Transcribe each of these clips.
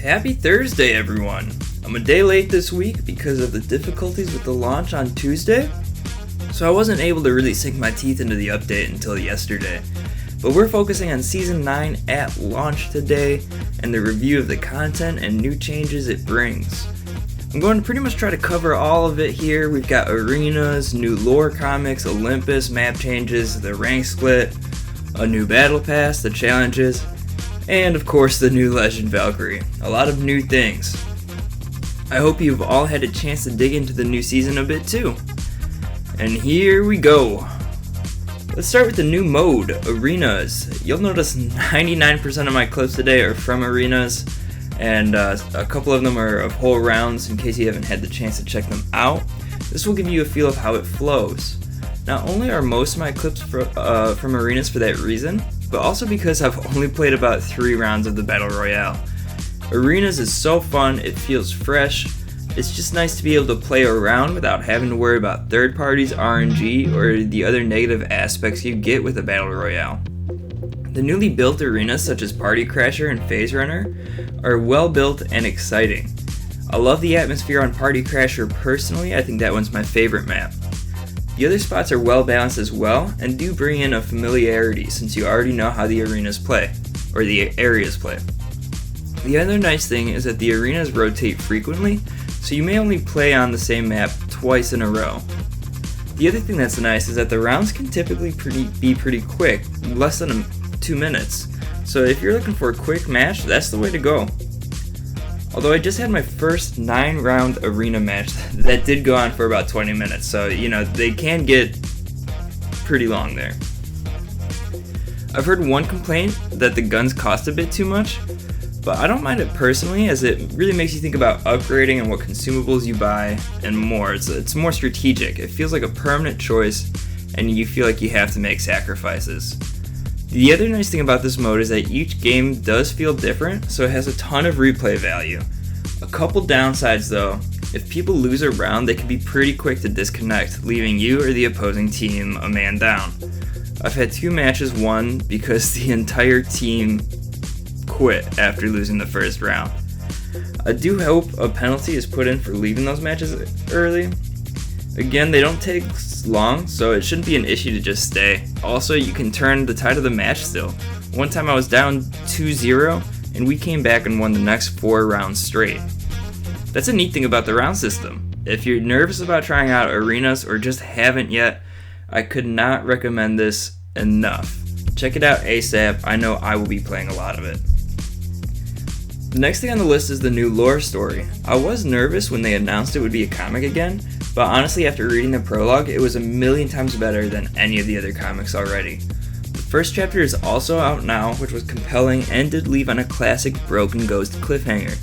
Happy Thursday, everyone! I'm a day late this week because of the difficulties with the launch on Tuesday, so I wasn't able to really sink my teeth into the update until yesterday. But we're focusing on Season 9 at launch today and the review of the content and new changes it brings. I'm going to pretty much try to cover all of it here. We've got arenas, new lore comics, Olympus, map changes, the rank split, a new battle pass, the challenges, and of course the new legend Valkyrie. A lot of new things. I hope you've all had a chance to dig into the new season a bit too. And here we go. Let's start with the new mode, arenas. You'll notice 99% of my clips today are from arenas, and a couple of them are of whole rounds in case you haven't had the chance to check them out. This will give you a feel of how it flows. Not only are most of my clips from arenas for that reason, but also because I've only played about 3 rounds of the Battle Royale. Arenas is so fun, it feels fresh. It's just nice to be able to play around without having to worry about third parties, RNG, or the other negative aspects you get with a Battle Royale. The newly built arenas such as Party Crasher and Phase Runner are well built and exciting. I love the atmosphere on Party Crasher personally. I think that one's my favorite map. The other spots are well balanced as well and do bring in a familiarity since you already know how the arenas play, or the areas play. The other nice thing is that the arenas rotate frequently, so you may only play on the same map twice in a row. The other thing that's nice is that the rounds can typically be pretty quick, less than 2 minutes. So if you're looking for a quick match, that's the way to go. Although I just had my first 9-round arena match that did go on for about 20 minutes, so they can get pretty long there. I've heard one complaint that the guns cost a bit too much, but I don't mind it personally as it really makes you think about upgrading and what consumables you buy and more. It's more strategic. It feels like a permanent choice and you feel like you have to make sacrifices. The other nice thing about this mode is that each game does feel different, so it has a ton of replay value. A couple downsides though, if people lose a round, they can be pretty quick to disconnect, leaving you or the opposing team a man down. I've had 2 matches won because the entire team quit after losing the first round. I do hope a penalty is put in for leaving those matches early. Again, they don't take long, so it shouldn't be an issue to just stay. Also, you can turn the tide of the match still. One time I was down 2-0, and we came back and won the next 4 rounds straight. That's a neat thing about the round system. If you're nervous about trying out arenas or just haven't yet, I could not recommend this enough. Check it out ASAP. I know I will be playing a lot of it. The next thing on the list is the new lore story. I was nervous when they announced it would be a comic again, but honestly after reading the prologue, it was a million times better than any of the other comics already. The first chapter is also out now, which was compelling and did leave on a classic Broken Ghost cliffhanger.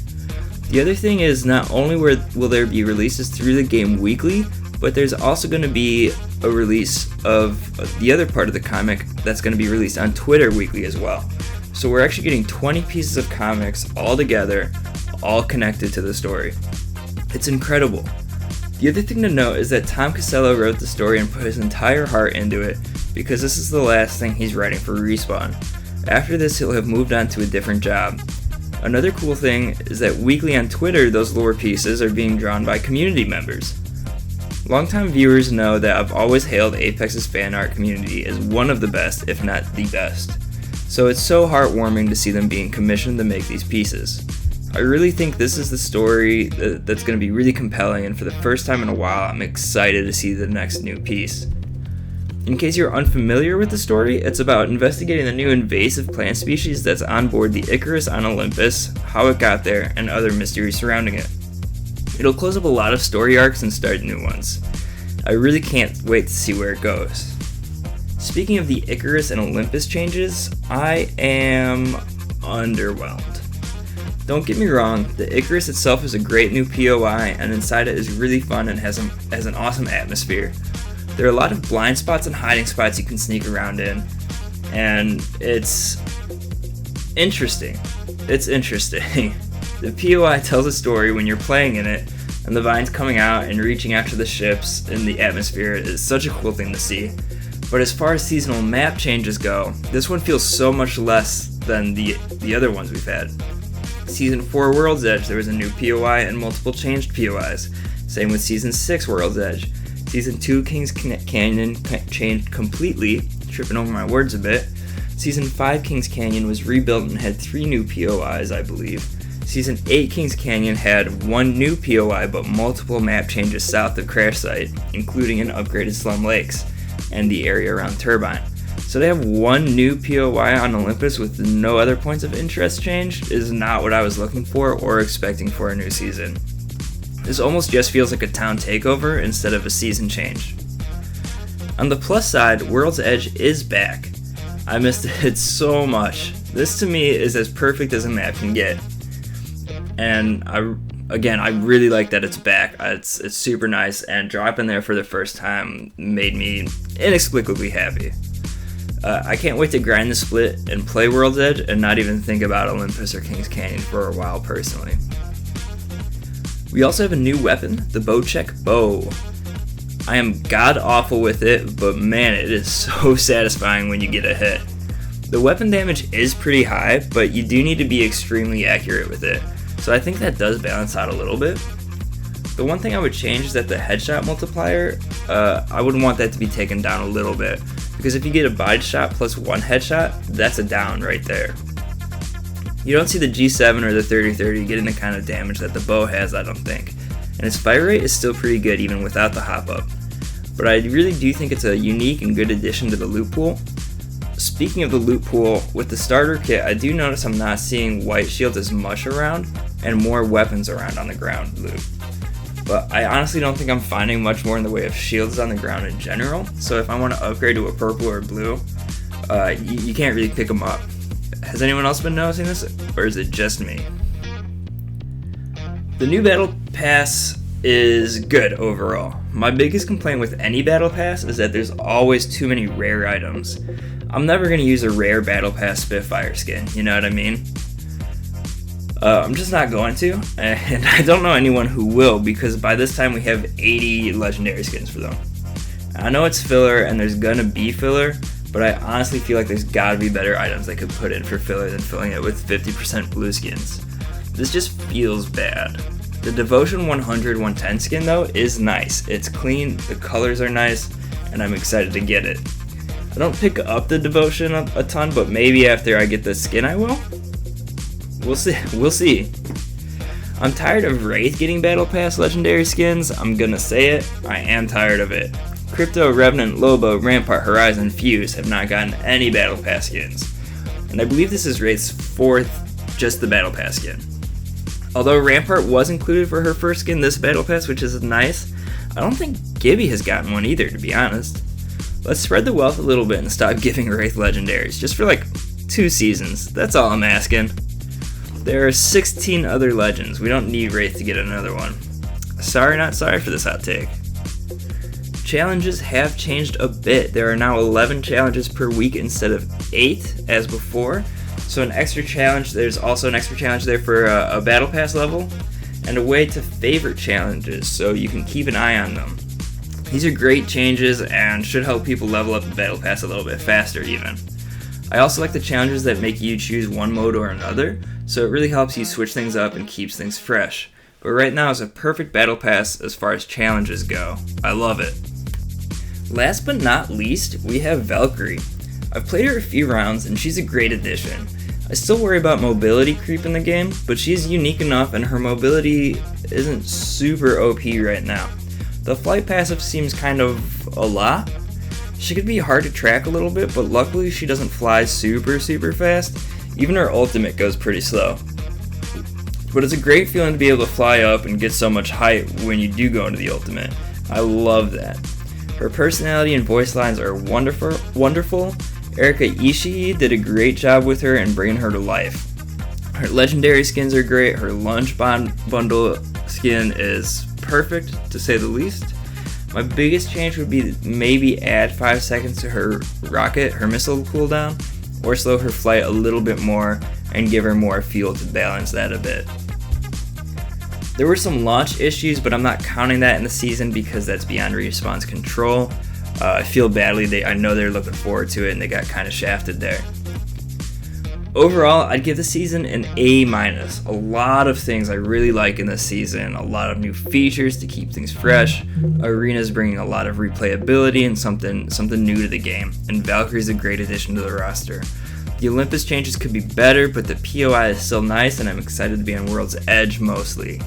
The other thing is not only will there be releases through the game weekly, but there's also going to be a release of the other part of the comic that's going to be released on Twitter weekly as well. So we're actually getting 20 pieces of comics all together, all connected to the story. It's incredible. The other thing to note is that Tom Casello wrote the story and put his entire heart into it because this is the last thing he's writing for Respawn. After this, he'll have moved on to a different job. Another cool thing is that weekly on Twitter, those lore pieces are being drawn by community members. Longtime viewers know that I've always hailed Apex's fan art community as one of the best, if not the best. So it's so heartwarming to see them being commissioned to make these pieces. I really think this is the story that's going to be really compelling, and for the first time in a while, I'm excited to see the next new piece. In case you're unfamiliar with the story, it's about investigating the new invasive plant species that's on board the Icarus on Olympus, how it got there, and other mysteries surrounding it. It'll close up a lot of story arcs and start new ones. I really can't wait to see where it goes. Speaking of the Icarus and Olympus changes, I am underwhelmed. Don't get me wrong, the Icarus itself is a great new POI, and inside it is really fun and has an awesome atmosphere. There are a lot of blind spots and hiding spots you can sneak around in, and it's interesting. The POI tells a story when you're playing in it, and the vines coming out and reaching after the ships in the atmosphere is such a cool thing to see. But as far as seasonal map changes go, this one feels so much less than the other ones we've had. Season 4 World's Edge, there was a new POI and multiple changed POIs. Same with Season 6 World's Edge. Season 2 King's Canyon changed completely, tripping over my words a bit. Season 5 King's Canyon was rebuilt and had 3 new POIs, I believe. Season 8 King's Canyon had 1 new POI but multiple map changes south of Crash Site, including an upgraded Slum Lakes and the area around Turbine. So to have 1 new POI on Olympus with no other points of interest changed is not what I was looking for or expecting for a new season. This almost just feels like a town takeover instead of a season change. On the plus side, World's Edge is back. I missed it so much. This to me is as perfect as a map can get. And I really like that it's back. It's super nice, and dropping there for the first time made me inexplicably happy. I can't wait to grind the split and play World's Edge and not even think about Olympus or King's Canyon for a while personally. We also have a new weapon, the Bowcheck Bow. I am god awful with it, but man, it is so satisfying when you get a hit. The weapon damage is pretty high, but you do need to be extremely accurate with it, so I think that does balance out a little bit. The one thing I would change is that the headshot multiplier, I would want that to be taken down a little bit, because if you get a body shot plus 1 headshot, that's a down right there. You don't see the G7 or the 30-30 getting the kind of damage that the bow has, I don't think, and its fire rate is still pretty good even without the hop up. But I really do think it's a unique and good addition to the loot pool. Speaking of the loot pool, with the starter kit, I do notice I'm not seeing white shields as much around and more weapons around on the ground loot. But I honestly don't think I'm finding much more in the way of shields on the ground in general, so if I want to upgrade to a purple or blue, you can't really pick them up. Has anyone else been noticing this, or is it just me? The new Battle Pass is good overall. My biggest complaint with any Battle Pass is that there's always too many rare items. I'm never going to use a rare Battle Pass Spitfire skin, you know what I mean? I'm just not going to, and I don't know anyone who will, because by this time we have 80 legendary skins for them. I know it's filler and there's gonna be filler, but I honestly feel like there's gotta be better items they could put in for filler than filling it with 50% blue skins. This just feels bad. The Devotion 100-110 skin though is nice. It's clean, the colors are nice, and I'm excited to get it. I don't pick up the Devotion a ton, but maybe after I get the skin I will. We'll see. I'm tired of Wraith getting Battle Pass legendary skins. I'm gonna say it, I am tired of it. Crypto, Revenant, Lobo, Rampart, Horizon, Fuse have not gotten any Battle Pass skins. And I believe this is Wraith's 4th just the Battle Pass skin. Although Rampart was included for her first skin this Battle Pass, which is nice, I don't think Gibby has gotten one either, to be honest. Let's spread the wealth a little bit and stop giving Wraith legendaries, just for like 2 seasons, that's all I'm asking. There are 16 other legends, we don't need Wraith to get another one. Sorry not sorry for this hot take. Challenges have changed a bit. There are now 11 challenges per week instead of 8 as before. So there's also an extra challenge there for a Battle Pass level, and a way to favorite challenges so you can keep an eye on them. These are great changes and should help people level up the Battle Pass a little bit faster even. I also like the challenges that make you choose one mode or another, so it really helps you switch things up and keeps things fresh. But right now is a perfect Battle Pass as far as challenges go. I love it. Last but not least, we have Valkyrie. I've played her a few rounds and she's a great addition. I still worry about mobility creep in the game, but she's unique enough and her mobility isn't super OP right now. The flight passive seems kind of a lot. She could be hard to track a little bit, but luckily she doesn't fly super fast. Even her ultimate goes pretty slow. But it's a great feeling to be able to fly up and get so much height when you do go into the ultimate. I love that. Her personality and voice lines are wonderful. Erika Ishii did a great job with her and bringing her to life. Her legendary skins are great. Her lunch bundle skin is perfect, to say the least. My biggest change would be maybe add 5 seconds to her rocket, her missile cooldown, or slow her flight a little bit more and give her more fuel to balance that a bit. There were some launch issues, but I'm not counting that in the season because that's beyond Respawn's control. I feel badly. I know they're looking forward to it and they got kind of shafted there. Overall, I'd give the season an A-. A lot of things I really like in this season, a lot of new features to keep things fresh, Arena's bringing a lot of replayability and something new to the game, and Valkyrie's a great addition to the roster. The Olympus changes could be better, but the POI is still nice and I'm excited to be on World's Edge mostly.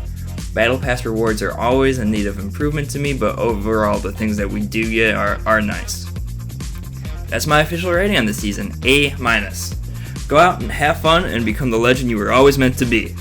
Battle Pass rewards are always in need of improvement to me, but overall the things that we do get are nice. That's my official rating on the season, A-. Go out and have fun and become the legend you were always meant to be.